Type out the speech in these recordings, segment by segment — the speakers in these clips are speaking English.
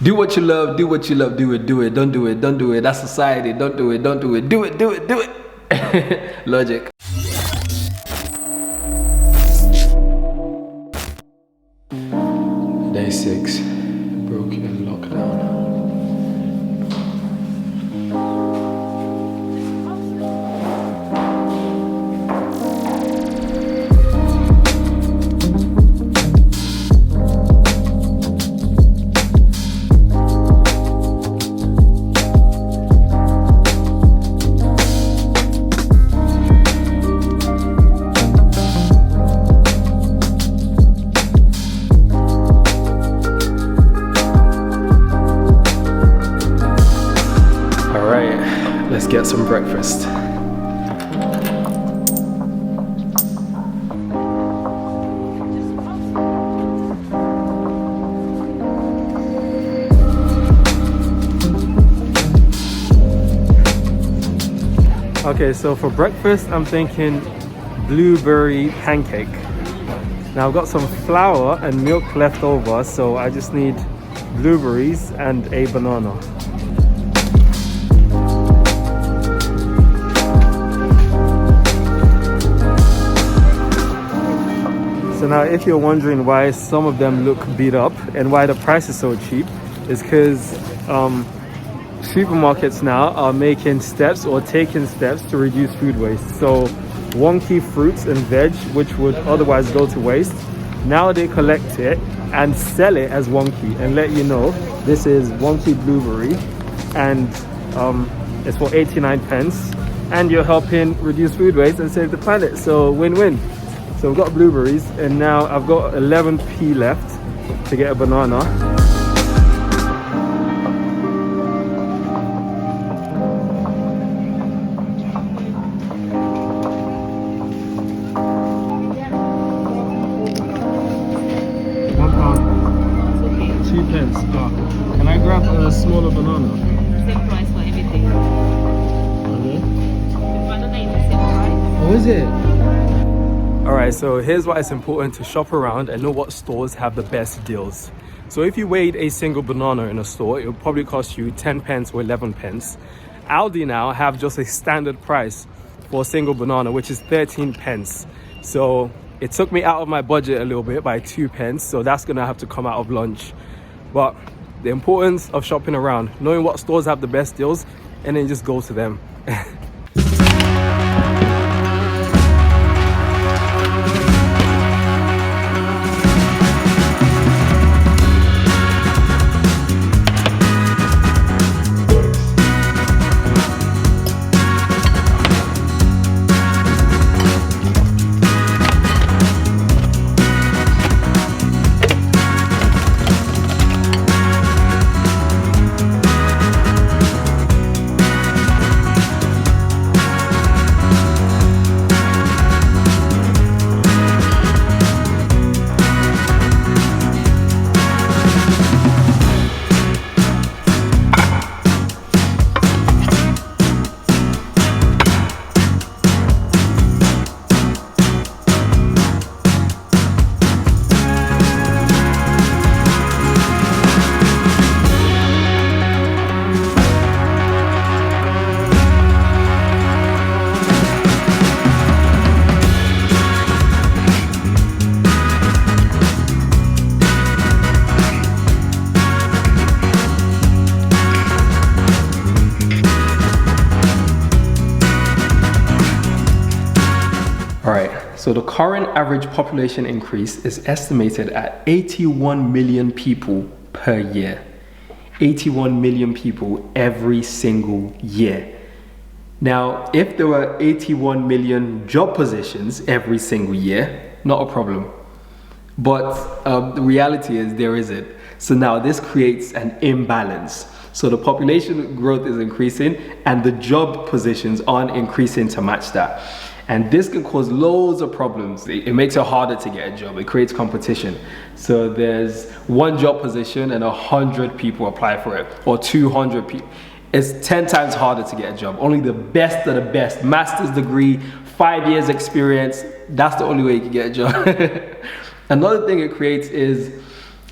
Do what you love, do what you love, do it, don't do it, don't do it. That's society, don't do it, don't do it, do it, do it, do it. Logic. Day 6, broken lockdown. Let's get some breakfast. Okay, so for breakfast, I'm thinking blueberry pancake. Now I've got some flour and milk left over, so I just need blueberries and a banana. So now if you're wondering why some of them look beat up and why the price is so cheap, is because supermarkets now are making steps or taking steps to reduce food waste. So wonky fruits and veg, which would otherwise go to waste, now they collect it and sell it as wonky and let you know this is wonky blueberry and it's for 89 pence and you're helping reduce food waste and save the planet. So win-win. So we've got blueberries and now I've got 11p left to get a banana. £1, 2 pence. Can I grab a smaller banana? Same price for everything. Okay. The banana is the same price. Oh, is it? Alright, so here's why it's important to shop around and know what stores have the best deals. So if you weighed a single banana in a store, it would probably cost you 10 pence or 11 pence. Aldi now have just a standard price for a single banana, which is 13 pence. So it took me out of my budget a little bit by 2 pence, so that's gonna have to come out of lunch. But the importance of shopping around, knowing what stores have the best deals, and then just go to them. So the current average population increase is estimated at 81 million people per year. 81 million people every single year. Now, if there were 81 million job positions every single year, not a problem. But the reality is there isn't. So now this creates an imbalance. So the population growth is increasing and the job positions aren't increasing to match that. And this can cause loads of problems. It makes it harder to get a job. It creates competition. So there's one job position and 100 people apply for it, or 200 people. It's 10 times harder to get a job. Only the best of the best, master's degree, 5 years experience, that's the only way you can get a job. Another thing it creates is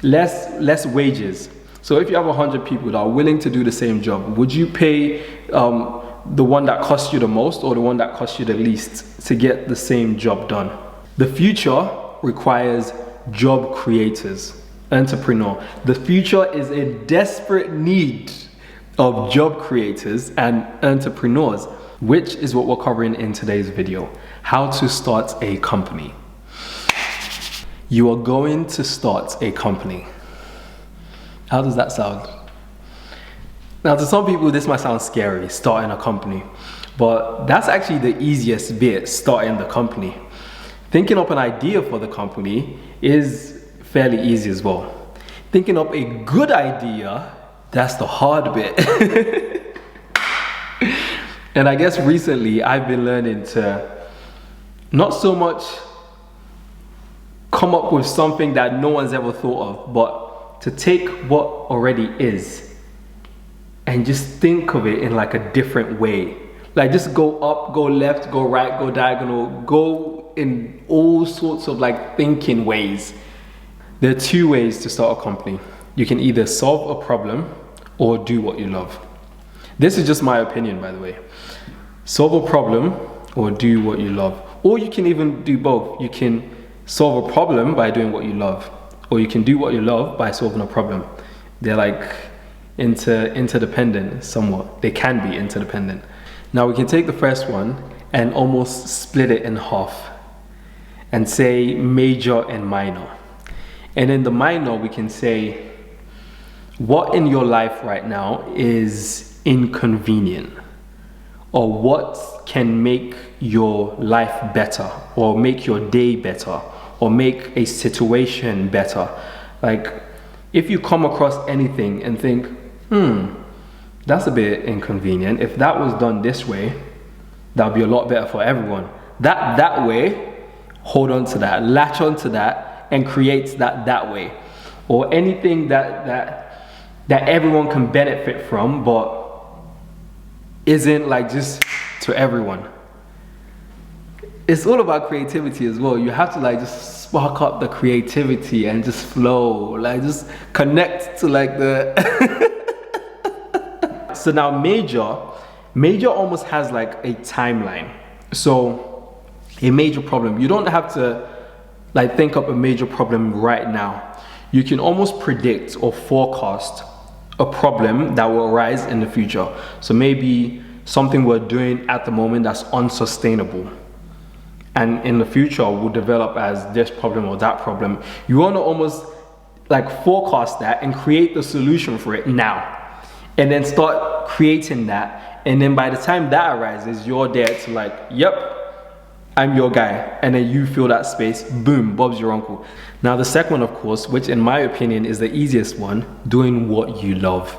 less wages. So if you have 100 people that are willing to do the same job, would you pay the one that costs you the most or the one that costs you the least to get the same job done? The future requires job creators, entrepreneur. The future is in desperate need of job creators and entrepreneurs, which is what we're covering in today's video. How to start a company. You are going to start a company. How does that sound? Now, to some people, this might sound scary, starting a company, but that's actually the easiest bit, starting the company. Thinking up an idea for the company is fairly easy as well. Thinking up a good idea, that's the hard bit. And I guess recently I've been learning to not so much come up with something that no one's ever thought of, but to take what already is and just think of it in like a different way. Like just go up, go left, go right, go diagonal, go in all sorts of like thinking ways. There are two ways to start a company. You can either solve a problem or do what you love. This is just my opinion, by the way. Solve a problem or do what you love. Or you can even do both. You can solve a problem by doing what you love, or you can do what you love by solving a problem. They're like interdependent somewhat. They can be interdependent. Now we can take the first one and almost split it in half and say major and minor. And in the minor, we can say what in your life right now is inconvenient, or what can make your life better, or make your day better, or make a situation better. Like if you come across anything and think, that's a bit inconvenient. If that was done this way, that would be a lot better for everyone. That way, hold on to that, latch on to that, and create that way. Or anything that everyone can benefit from, but isn't like just to everyone. It's all about creativity as well. You have to like just spark up the creativity and just flow, like just connect to like the So now major almost has like a timeline. So a major problem, you don't have to like think up a major problem right now. You can almost predict or forecast a problem that will arise in the future. So maybe something we're doing at the moment that's unsustainable, and in the future will develop as this problem or that problem. You want to almost like forecast that and create the solution for it now, and then start creating that. And then by the time that arises, you're there to like, yep, I'm your guy. And then you fill that space, boom, Bob's your uncle. Now the second one, of course, which in my opinion is the easiest one, doing what you love,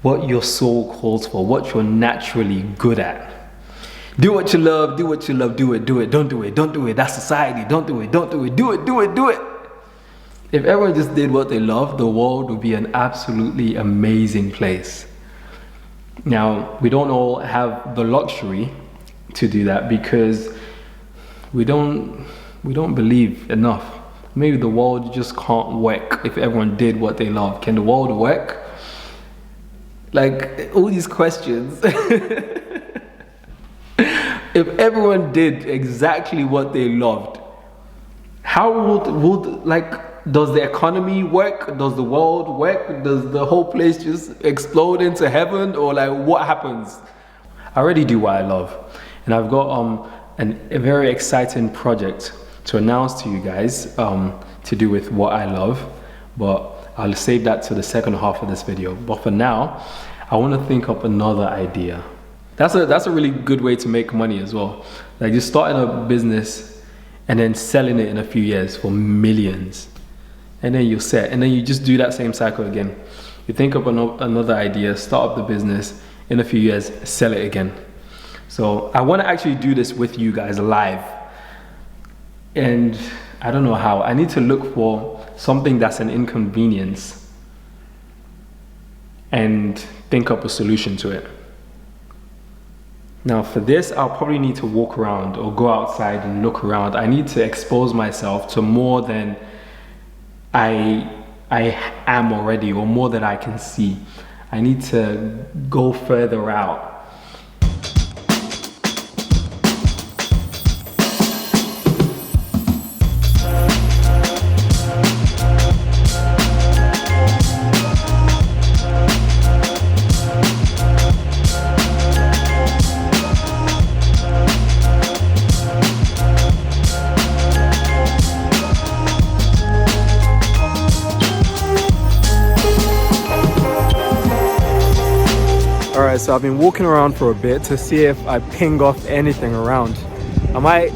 what your soul calls for, what you're naturally good at. Do what you love, do what you love, do it, don't do it, that's society, don't do it, do it. If everyone just did what they love, the world would be an absolutely amazing place. Now, we don't all have the luxury to do that because we don't believe enough. Maybe the world just can't work if everyone did what they love. Can the world work? Like all these questions. If everyone did exactly what they loved, how would like, does the economy work? Does the world work? Does the whole place just explode into heaven? Or like what happens? I already do what I love. And I've got a very exciting project to announce to you guys to do with what I love. But I'll save that to the second half of this video. But for now, I want to think up another idea. That's a really good way to make money as well. Like just starting a business and then selling it in a few years for millions. And then you're set. And then you just do that same cycle again. You think up another idea, start up the business, in a few years, sell it again. So I want to actually do this with you guys live. And I don't know how. I need to look for something that's an inconvenience and think up a solution to it. Now for this, I'll probably need to walk around or go outside and look around. I need to expose myself to more than I I am already, or more than I can see. I need to go further out. Alright, so I've been walking around for a bit to see if I ping off anything around. I might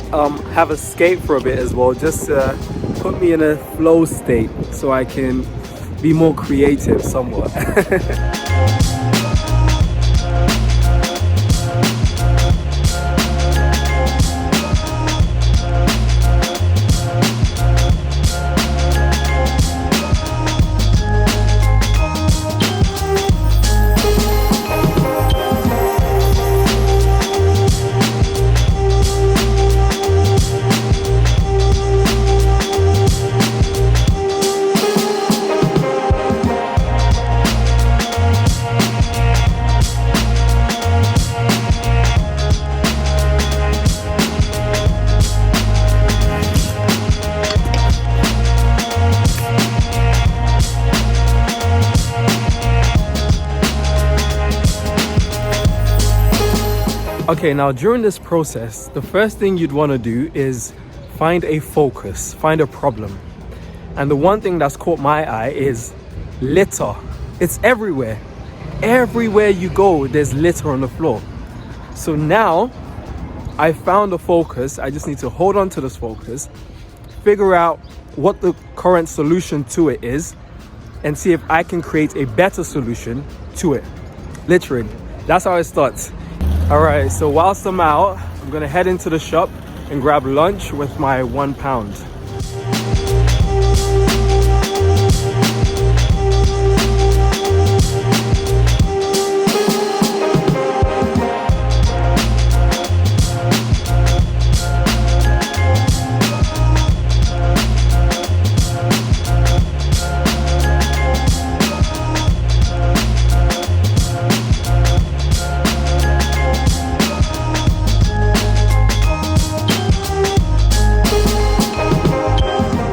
have a skate for a bit as well, just to put me in a flow state so I can be more creative somewhat. Okay, now during this process, the first thing you'd want to do is find a focus, find a problem. And the one thing that's caught my eye is litter. It's everywhere. Everywhere you go, there's litter on the floor. So now I found a focus. I just need to hold on to this focus, figure out what the current solution to it is, and see if I can create a better solution to it. Literally, that's how it starts. All right, so whilst I'm out, I'm gonna head into the shop and grab lunch with my £1.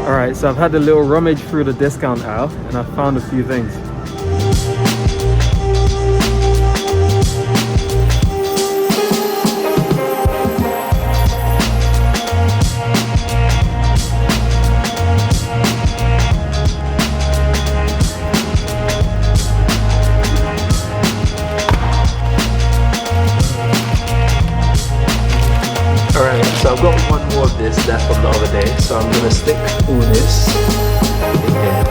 Alright, so I've had a little rummage through the discount aisle and I've found a few things. Alright, so I've got one more of this left from the other day, so I'm gonna stick all this in here.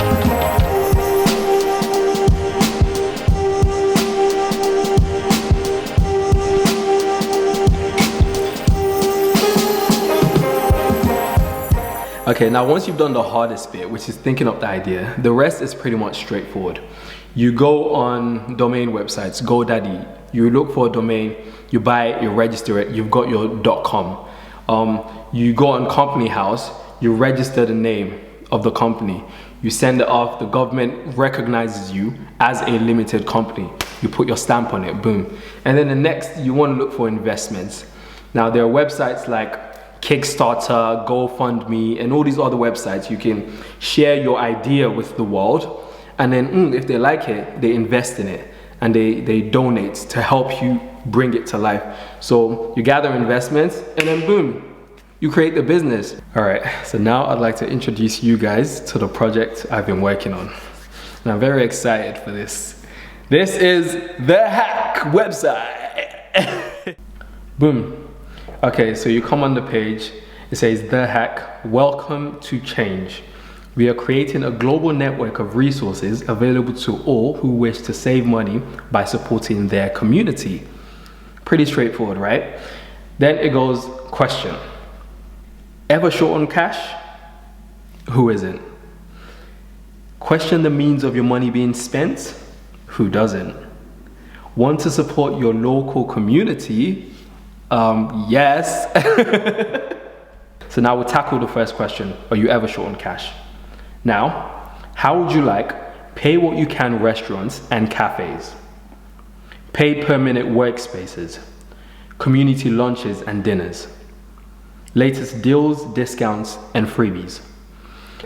Okay, now once you've done the hardest bit, which is thinking up the idea, the rest is pretty much straightforward. You go on domain websites, GoDaddy, you look for a domain, you buy it, you register it, you've got your .com. You go on Company House, you register the name of the company, you send it off, the government recognizes you as a limited company, you put your stamp on it, boom. And then the next, you want to look for investments. Now there are websites like Kickstarter, GoFundMe, and all these other websites. You can share your idea with the world, and then if they like it, they invest in it and they donate to help you bring it to life. So you gather investments and then boom, you create the business. All right, so now I'd like to introduce you guys to the project I've been working on. And I'm very excited for this. This is the Hack website. Boom. Okay, so you come on the page, it says The Hack, welcome to change. We are creating a global network of resources available to all who wish to save money by supporting their community. Pretty straightforward, right? Then it goes, question. Ever short on cash? Who isn't? Question the means of your money being spent? Who doesn't? Want to support your local community? Yes. So now we'll tackle the first question. Are you ever short on cash? Now, How would you like pay what you can restaurants and cafes, pay per minute workspaces, community lunches and dinners, latest deals, discounts, and freebies?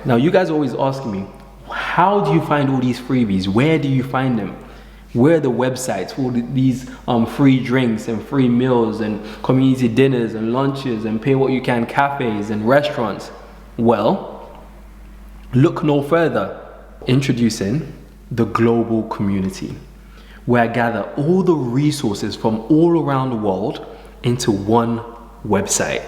Now, you guys always ask me, how do you find all these freebies? Where do you find them? Where are the websites for these free drinks and free meals and community dinners and lunches and pay what you can cafes and restaurants? Well, look no further. Introducing the global community, where I gather all the resources from all around the world into one website.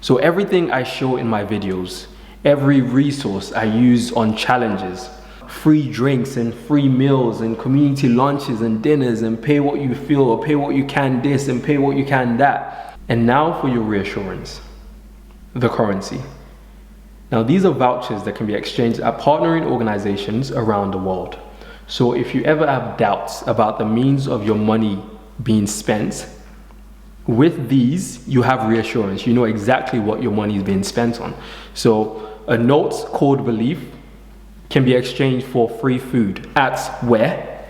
So everything I show in my videos, every resource I use on challenges, free drinks and free meals and community lunches and dinners and pay what you feel or pay what you can this and pay what you can that. And now for your reassurance, the currency. Now, these are vouchers that can be exchanged at partnering organizations around the world. So if you ever have doubts about the means of your money being spent, with these, you have reassurance. You know exactly what your money is being spent on. So a note called Belief can be exchanged for free food at where?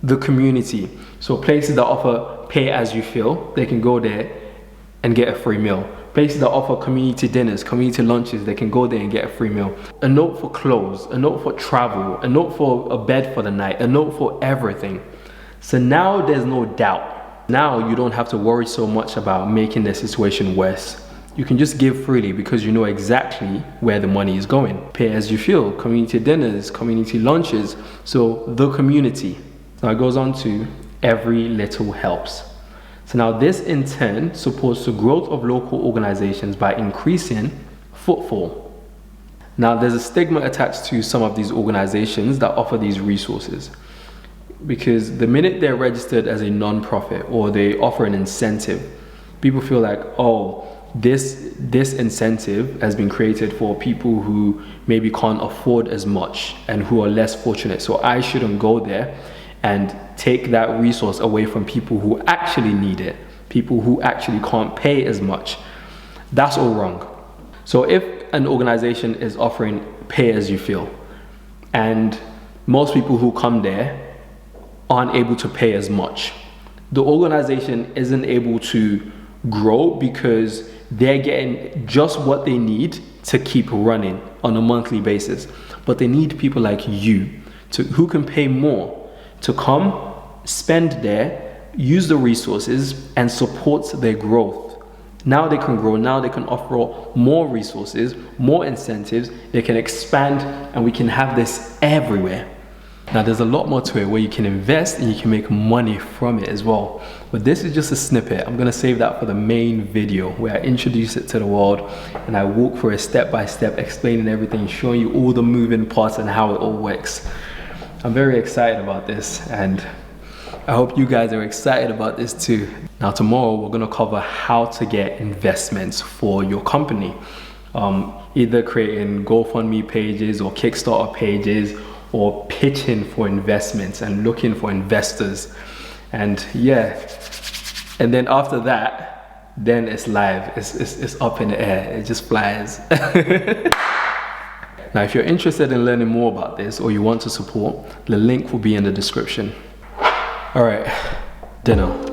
The community. So places that offer pay as you feel, they can go there and get a free meal. Places that offer community dinners, community lunches, they can go there and get a free meal. A note for clothes, a note for travel, a note for a bed for the night, a note for everything. So now there's no doubt. Now you don't have to worry so much about making the situation worse. You can just give freely because you know exactly where the money is going. Pay as you feel, community dinners, community lunches. So the community. Now it goes on to every little helps. So now this in turn supports the growth of local organizations by increasing footfall. Now there's a stigma attached to some of these organizations that offer these resources, because the minute they're registered as a non-profit or they offer an incentive, people feel like, oh, this incentive has been created for people who maybe can't afford as much and who are less fortunate, so I shouldn't go there and take that resource away from people who actually need it, people who actually can't pay as much. That's all wrong. So if an organization is offering pay as you feel, and most people who come there aren't able to pay as much, the organization isn't able to grow because they're getting just what they need to keep running on a monthly basis. But they need people like you who can pay more to come, spend there, use the resources and support their growth. Now they can grow, now they can offer more resources, more incentives, they can expand, and we can have this everywhere. Now there's a lot more to it where you can invest and you can make money from it as well. But this is just a snippet. I'm gonna save that for the main video where I introduce it to the world and I walk through a step-by-step explaining everything, showing you all the moving parts and how it all works. I'm very excited about this and I hope you guys are excited about this too. Now tomorrow we're gonna cover how to get investments for your company. Either creating GoFundMe pages or Kickstarter pages or pitching for investments and looking for investors. And yeah, and then after that, then it's live, it's up in the air, it just flies. Now, if you're interested in learning more about this or you want to support, the link will be in the description. All right, dinner.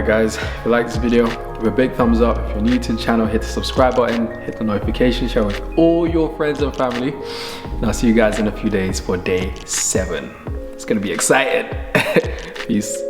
Guys, if you like this video, give a big thumbs up. If you're new to the channel, hit the subscribe button, hit the notification, share with all your friends and family. And I'll see you guys in a few days for day 7. It's gonna be exciting. Peace.